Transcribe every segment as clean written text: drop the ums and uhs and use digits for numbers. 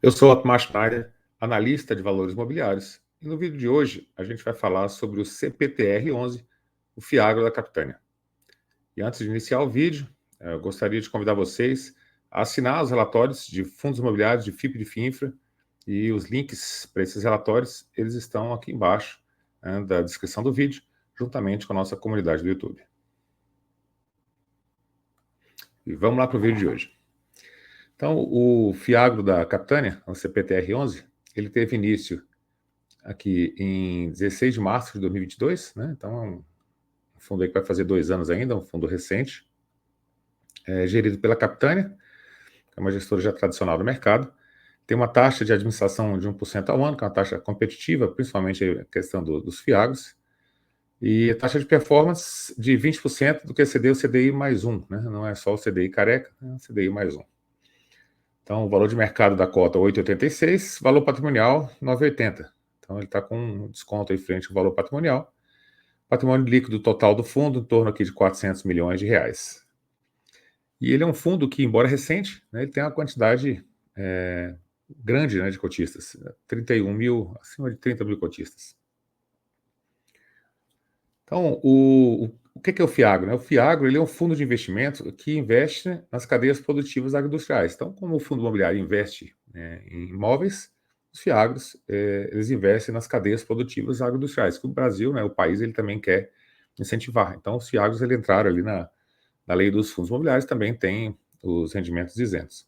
Eu sou Otmar Schneider, analista de valores imobiliários, e no vídeo de hoje a gente vai falar sobre o CPTR11, o Fiagro da Capitânia. E antes de iniciar o vídeo, eu gostaria de convidar vocês a assinar os relatórios de fundos imobiliários de FIP e de FINFRA, e os links para esses relatórios, eles estão aqui embaixo, da descrição do vídeo, juntamente com a nossa comunidade do YouTube. E vamos lá para o vídeo de hoje. Então, o Fiagro da Capitânia, o CPTR11, ele teve início aqui em 16 de março de 2022, né? Então é um fundo aí que vai fazer 2 anos ainda, um fundo recente, gerido pela Capitânia, que é uma gestora já tradicional do mercado. Tem uma taxa de administração de 1% ao ano, que é uma taxa competitiva, principalmente a questão dos FIAGs, e a taxa de performance de 20% do QCD, o CDI mais 1, né? Não é só o CDI careca, é o CDI mais 1. Então, o valor de mercado da cota 8,86, valor patrimonial 9,80. Então, ele está com um desconto aí frente ao valor patrimonial. Patrimônio líquido total do fundo em torno aqui de 400 milhões de reais. E ele é um fundo que, embora recente, né, ele tem uma quantidade grande, né, de cotistas, 31 mil, acima de 30 mil cotistas. Então, o que é o FIAGro? Né? O FIAGro ele é um fundo de investimento que investe nas cadeias produtivas agroindustriais. Então, como o fundo imobiliário investe, né, em imóveis, os FIAGros eles investem nas cadeias produtivas agroindustriais, que o Brasil, né, o país, ele também quer incentivar. Então, os FIAGros ele entraram ali na lei dos fundos imobiliários, também tem os rendimentos isentos.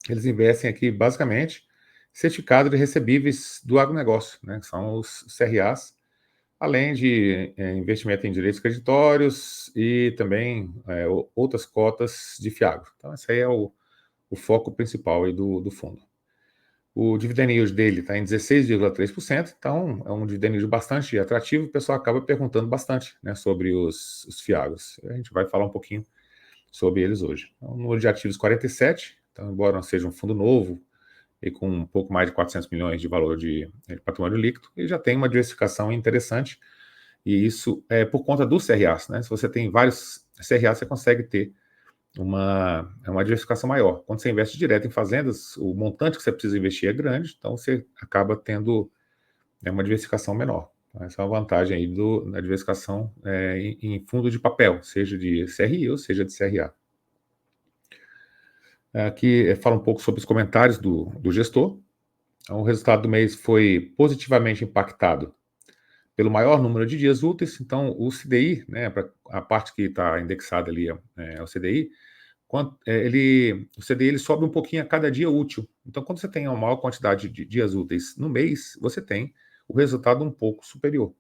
Eles investem aqui, basicamente, certificado de recebíveis do agronegócio, né, que são os CRAs, além de investimento em direitos creditórios e também outras cotas de FIAGro. Então, esse aí é o foco principal aí do fundo. O dividend yield dele está em 16,3%, então é um dividend yield bastante atrativo. O pessoal acaba perguntando bastante, né, sobre os FIAGros. A gente vai falar um pouquinho sobre eles hoje. Então, o número de ativos 47, então, embora não seja um fundo novo e com um pouco mais de 400 milhões de valor de patrimônio líquido, ele já tem uma diversificação interessante, e isso é por conta dos CRAs, né? Se você tem vários CRAs, você consegue ter uma diversificação maior. Quando você investe direto em fazendas, o montante que você precisa investir é grande, então você acaba tendo uma diversificação menor. Então, essa é uma vantagem aí da diversificação em fundo de papel, seja de CRI ou seja de CRA. Aqui fala um pouco sobre os comentários do gestor. Então, o resultado do mês foi positivamente impactado pelo maior número de dias úteis. Então, o CDI, né, a parte que está indexada ali é o CDI, o CDI ele sobe um pouquinho a cada dia útil. Então, quando você tem uma maior quantidade de dias úteis no mês, você tem o resultado um pouco superior.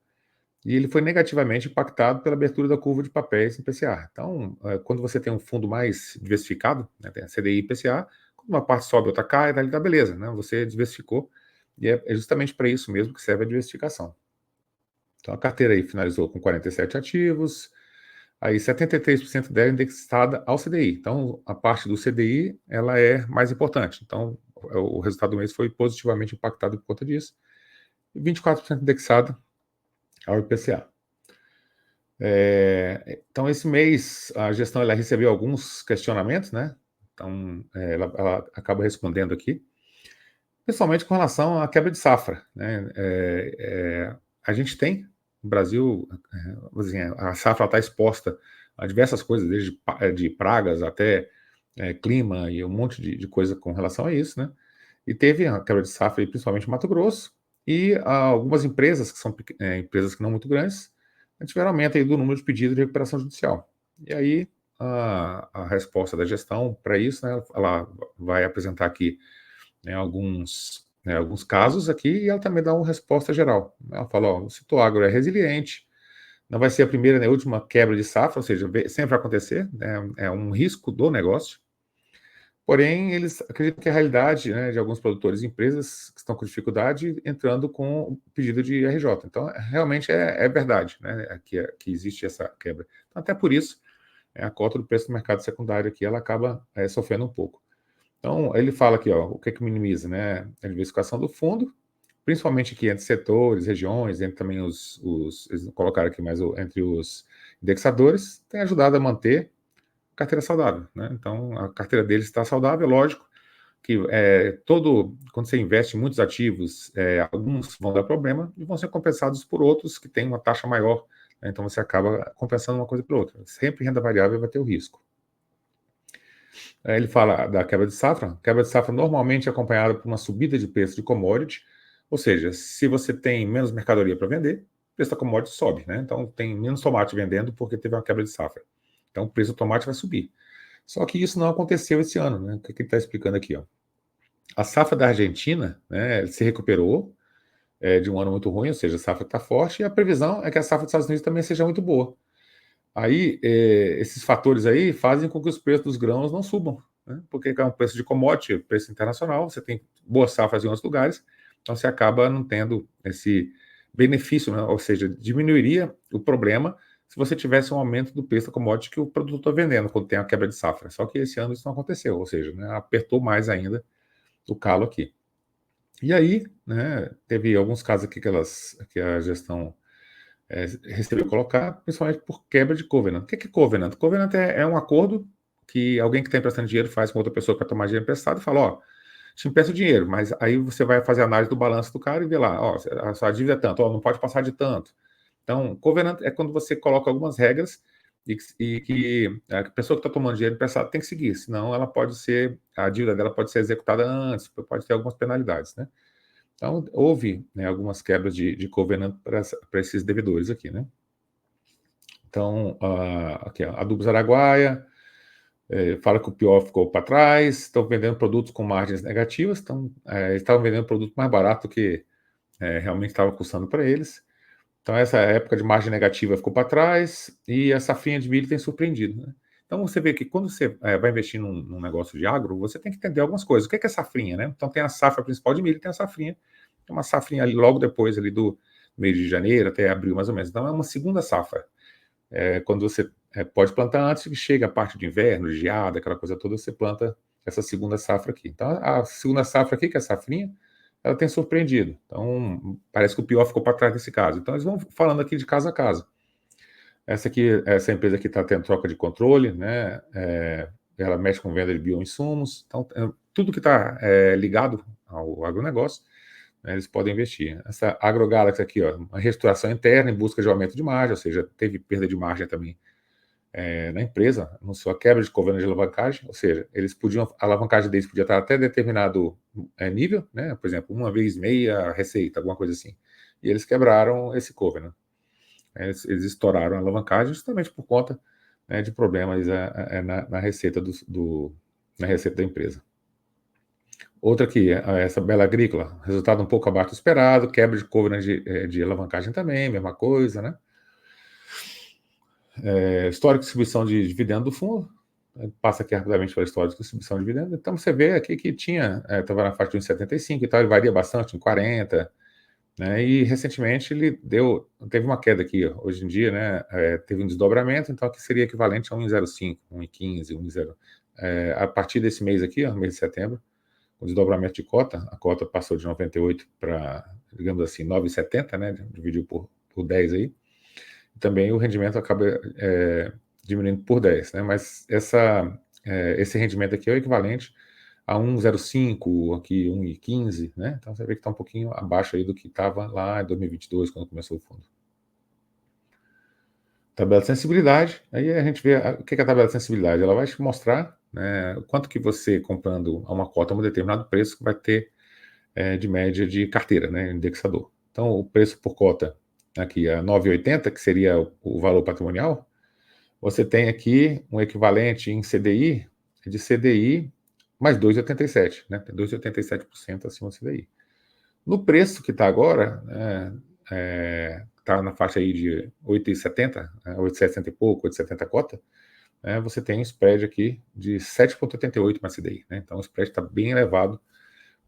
E ele foi negativamente impactado pela abertura da curva de papéis em PCA. Então, quando você tem um fundo mais diversificado, né, tem a CDI e PCA, quando uma parte sobe, outra cai, daí tá beleza, né, você diversificou, e é justamente para isso mesmo que serve a diversificação. Então, a carteira aí finalizou com 47 ativos, aí 73% dela indexada ao CDI. Então, a parte do CDI, ela é mais importante. Então, o resultado do mês foi positivamente impactado por conta disso. E 24% indexado ao IPCA. Então, esse mês, a gestão ela recebeu alguns questionamentos, né? Então, ela acaba respondendo aqui, principalmente com relação à quebra de safra, né? A gente tem, no Brasil, assim, a safra está exposta a diversas coisas, desde de pragas até clima e um monte de coisa com relação a isso, né? E teve a quebra de safra, principalmente em Mato Grosso, e algumas empresas, que são empresas que não muito grandes, tiveram aumento aí do número de pedidos de recuperação judicial. E aí, a resposta da gestão para isso, né, ela vai apresentar aqui alguns casos aqui, e ela também dá uma resposta geral. Ela fala, ó, o Citoagro é resiliente, não vai ser a primeira nem a última quebra de safra, ou seja, sempre vai acontecer, né, é um risco do negócio. Porém, eles acreditam que a realidade, né, de alguns produtores e empresas que estão com dificuldade entrando com o pedido de RJ. Então, realmente é verdade, né, que existe essa quebra. Então, até por isso, a cota do preço do mercado secundário aqui, ela acaba sofrendo um pouco. Então, ele fala aqui, ó, o que minimiza, né, a diversificação do fundo, principalmente aqui entre setores, regiões, entre também eles colocaram aqui mais entre os indexadores, tem ajudado a manter carteira saudável, né? Então, a carteira deles está saudável, lógico, que quando você investe em muitos ativos, alguns vão dar problema e vão ser compensados por outros que têm uma taxa maior, né? Então você acaba compensando uma coisa por outra. Sempre renda variável vai ter o risco. Ele fala da quebra de safra. Quebra de safra normalmente é acompanhada por uma subida de preço de commodity, ou seja, se você tem menos mercadoria para vender, o preço da commodity sobe, né? Então tem menos tomate vendendo porque teve uma quebra de safra. Então o preço do tomate vai subir. Só que isso não aconteceu esse ano, né? O que ele está explicando aqui, ó? A safra da Argentina, né, se recuperou de um ano muito ruim, ou seja, a safra está forte, e a previsão é que a safra dos Estados Unidos também seja muito boa. Aí, esses fatores aí fazem com que os preços dos grãos não subam, né? Porque é um preço de commodity, preço internacional, você tem boas safras em outros lugares, então você acaba não tendo esse benefício, né? Ou seja, diminuiria o problema se você tivesse um aumento do preço da commodity que o produtor está vendendo quando tem a quebra de safra. Só que esse ano isso não aconteceu, ou seja, né, apertou mais ainda o calo aqui. E aí, né, teve alguns casos aqui que a gestão recebeu colocar, principalmente por quebra de covenant. O que é covenant? Covenant é um acordo que alguém que está emprestando dinheiro faz com outra pessoa que vai tomar dinheiro emprestado e fala, ó, te empresto dinheiro, mas aí você vai fazer a análise do balanço do cara e vê lá, ó, a sua dívida é tanto, ó, não pode passar de tanto. Então, covenant é quando você coloca algumas regras e que a pessoa que está tomando dinheiro emprestado tem que seguir, senão a dívida dela pode ser executada antes, pode ter algumas penalidades, né? Então, houve, né, algumas quebras de covenant para esses devedores aqui, né? Então, aqui, ó, Adubos Araguaia fala que o pior ficou para trás, estão vendendo produtos com margens negativas, então, eles estavam vendendo produto mais barato do que realmente estava custando para eles. Então, essa época de margem negativa ficou para trás e a safrinha de milho tem surpreendido, né? Então, você vê que quando você vai investir num negócio de agro, você tem que entender algumas coisas. O que é safrinha, né? Então, tem a safra principal de milho e tem a safrinha. Tem uma safrinha ali logo depois ali do mês de janeiro até abril, mais ou menos. Então, é uma segunda safra. Quando você pode plantar antes que chega a parte de inverno, geada, aquela coisa toda, você planta essa segunda safra aqui. Então, a segunda safra aqui, que é a safrinha, ela tem surpreendido. Então, parece que o pior ficou para trás nesse caso. Então, eles vão falando aqui de casa a casa. Essa empresa aqui está tendo troca de controle, né? Ela mexe com venda de bioinsumos. Então, tudo que está ligado ao agronegócio, né, eles podem investir. Essa AgroGalaxy aqui, ó, uma reestruturação interna em busca de aumento de margem, ou seja, teve perda de margem também na empresa, anunciou a quebra de covenant de alavancagem, ou seja, a alavancagem deles podia estar até determinado nível, né? Por exemplo, 1,5 receita, alguma coisa assim. E eles quebraram esse covenant. Eles estouraram a alavancagem justamente por conta, né, de problemas na receita na receita da empresa. Outra aqui, essa Bela Agrícola, resultado um pouco abaixo do esperado, quebra de covenant de alavancagem também, mesma coisa, né? Histórico de distribuição de dividendo do fundo, passa aqui rapidamente pela história de distribuição de dividendo. Então você vê aqui que estava na faixa de 1,75 e tal, ele varia bastante, em 40, né? E recentemente ele teve uma queda aqui, ó, hoje em dia, né? Teve um desdobramento, então aqui seria equivalente a 1,05, 1,15, 1,0. A partir desse mês aqui, ó, mês de setembro, o desdobramento de cota, a cota passou de 98 para, digamos assim, 9,70, né? Dividiu por 10 aí. Também o rendimento acaba diminuindo por 10, né? Mas esse rendimento aqui é o equivalente a 1,05, aqui 1,15, né? Então você vê que está um pouquinho abaixo aí do que estava lá em 2022, quando começou o fundo. Tabela de sensibilidade, aí a gente vê o que é a tabela de sensibilidade. Ela vai te mostrar, né, o quanto que você comprando a uma cota a um determinado preço vai ter de média de carteira, né, indexador. Então o preço por cota aqui é 9,80, que seria o valor patrimonial. Você tem aqui um equivalente em CDI de CDI mais 2,87, né? Tem 2,87% acima do CDI. No preço que está agora, está na faixa aí de 8,70, 8,60 e pouco, 8,70 cota, você tem um spread aqui de 7,88 mais CDI, né? Então o spread está bem elevado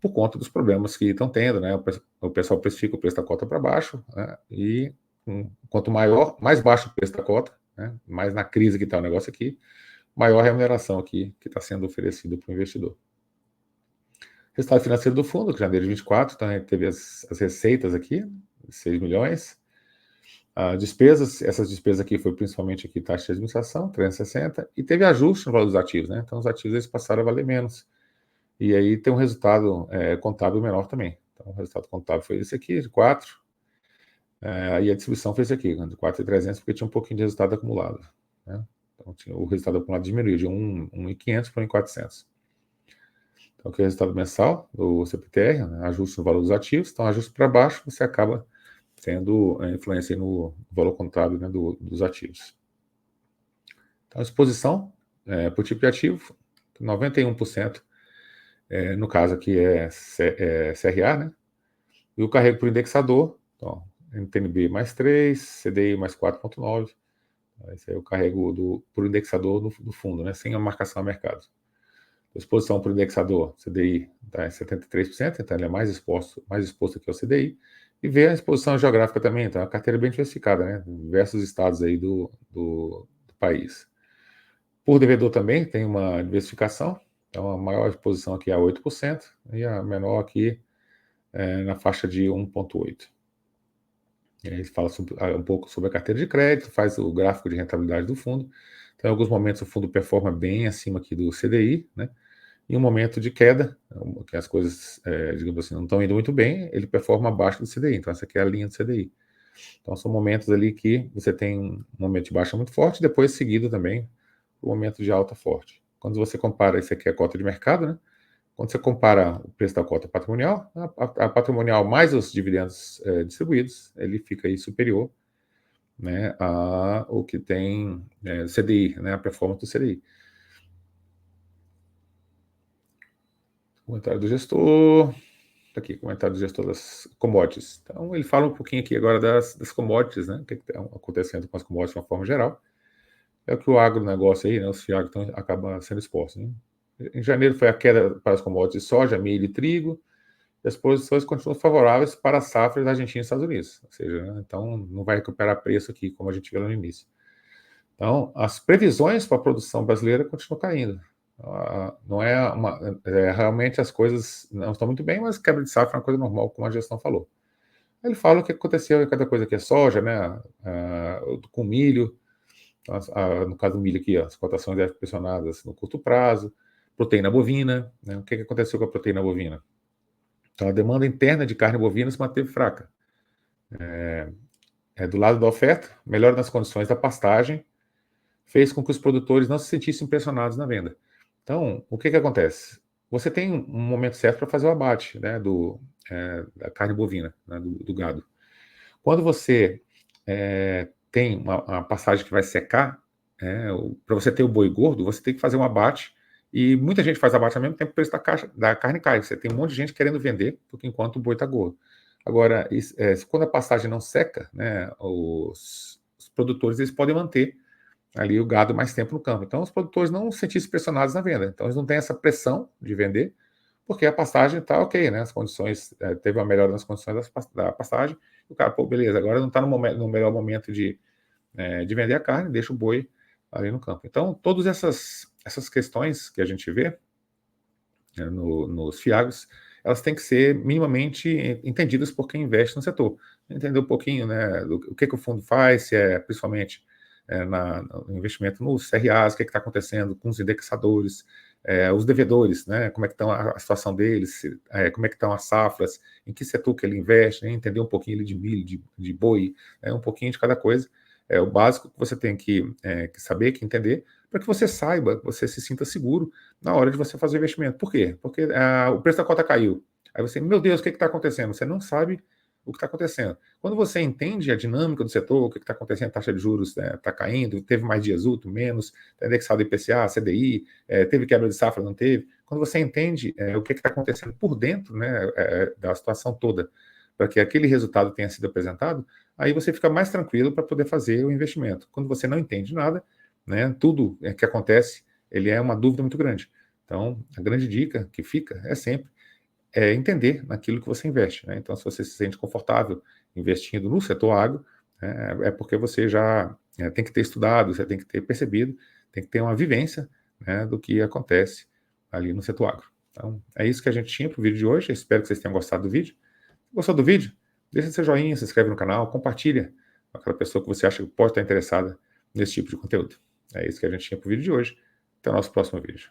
por conta dos problemas que estão tendo, né? O pessoal precifica o preço da cota para baixo, né? E quanto mais baixo o preço da cota, né, mais na crise que está o negócio aqui, maior a remuneração aqui que está sendo oferecida para o investidor. Resultado financeiro do fundo, que janeiro de 24, então a gente teve as receitas aqui, 6 milhões. Despesas, essas despesas aqui foi principalmente aqui taxa de administração, 360, e teve ajuste no valor dos ativos, né? Então os ativos eles passaram a valer menos. e aí tem um resultado contábil menor também. Então, o resultado contábil foi esse aqui, de 4, e a distribuição foi esse aqui, de 4.300, porque tinha um pouquinho de resultado acumulado, né? Então, o resultado acumulado diminuiu de 1.500 para 1.400. Então, aqui é o resultado mensal do CPTR, né? Ajuste no valor dos ativos. Então, ajuste para baixo, você acaba tendo influência no valor contábil, né, dos ativos. Então, a exposição por tipo de ativo, 91%, no caso aqui é CRA, né? E o carrego por indexador, então, NTNB mais 3, CDI mais 4,9. Esse é o carrego por indexador do fundo, né? Sem a marcação a mercado. A exposição por indexador, CDI está em 73%, então ele é mais exposto que o CDI. E ver a exposição geográfica também, então a carteira é bem diversificada, né? Diversos estados aí do país. Por devedor também tem uma diversificação, então a maior exposição aqui é 8% e a menor aqui na faixa de 1,8%. E aí fala um pouco sobre a carteira de crédito, faz o gráfico de rentabilidade do fundo. Então, em alguns momentos o fundo performa bem acima aqui do CDI, né? Em um momento de queda, que as coisas, digamos assim, não estão indo muito bem, ele performa abaixo do CDI. Então, essa aqui é a linha do CDI. Então, são momentos ali que você tem um momento de baixa muito forte, depois seguido também o momento de alta forte. Quando você compara, isso aqui é a cota de mercado, né? Quando você compara o preço da cota patrimonial, a patrimonial mais os dividendos distribuídos, ele fica aí superior, né, ao que tem CDI, né, a performance do CDI. Comentário do gestor. Aqui, comentário do gestor das commodities. Então, ele fala um pouquinho aqui agora das commodities, né? O que está acontecendo com as commodities de uma forma geral. É o que o agronegócio aí, né? Os FIAG acabam sendo expostos, né? Em janeiro foi a queda para as commodities de soja, milho e trigo, e as posições continuam favoráveis para a safra da Argentina e Estados Unidos. Ou seja, né? Então não vai recuperar preço aqui, como a gente viu lá no início. Então, as previsões para a produção brasileira continuam caindo. Não é realmente as coisas não estão muito bem, mas quebra de safra é uma coisa normal, como a gestão falou. Ele fala o que aconteceu em cada coisa que é soja, né? Com milho, no caso do milho aqui, as cotações devem pressionadas no curto prazo, proteína bovina, né? O que aconteceu com a proteína bovina? Então, a demanda interna de carne bovina se manteve fraca. Do lado da oferta, melhora nas condições da pastagem, fez com que os produtores não se sentissem pressionados na venda. Então, o que acontece? Você tem um momento certo para fazer o abate, né, da carne bovina, né, do gado. Quando você tem uma pastagem que vai secar, para você ter o boi gordo, você tem que fazer um abate, e muita gente faz abate ao mesmo tempo, o preço da carne cai. Você tem um monte de gente querendo vender, porque enquanto o boi está gordo. Agora, quando a pastagem não seca, né, os produtores eles podem manter ali o gado mais tempo no campo. Então, os produtores não se sentissem pressionados na venda. Então, eles não têm essa pressão de vender, porque a pastagem está ok, né? As condições, teve uma melhora nas condições da pastagem. O cara, pô, beleza, agora não está no melhor momento de vender a carne, deixa o boi ali no campo. Então, todas essas questões que a gente vê nos FIAGs, elas têm que ser minimamente entendidas por quem investe no setor. Entender um pouquinho, né, o que o fundo faz, se é principalmente no investimento nos CRAs, o que está acontecendo com os indexadores, os devedores, né, como é que estão a situação deles, como é que estão as safras, em que setor que ele investe, né, entender um pouquinho de milho, de boi, um pouquinho de cada coisa. É o básico que você tem que saber, que entender, para que você saiba, você se sinta seguro na hora de você fazer o investimento. Por quê? Porque o preço da cota caiu. Aí você, meu Deus, o que está acontecendo? Você não sabe o que está acontecendo. Quando você entende a dinâmica do setor, o que está acontecendo, a taxa de juros está caindo, teve mais dias úteis, menos, está indexado IPCA, CDI, teve quebra de safra, não teve. Quando você entende o que está acontecendo por dentro, né, da situação toda, para que aquele resultado tenha sido apresentado, aí você fica mais tranquilo para poder fazer o investimento. Quando você não entende nada, né, tudo que acontece, ele é uma dúvida muito grande. Então, a grande dica que fica é sempre entender naquilo que você investe, né? Então, se você se sente confortável investindo no setor agro, é porque você já tem que ter estudado, você tem que ter percebido, tem que ter uma vivência, né, do que acontece ali no setor agro. Então, é isso que a gente tinha para o vídeo de hoje. Eu espero que vocês tenham gostado do vídeo. Gostou do vídeo? Deixa seu joinha, se inscreve no canal, compartilha com aquela pessoa que você acha que pode estar interessada nesse tipo de conteúdo. É isso que a gente tinha para o vídeo de hoje. Até o nosso próximo vídeo.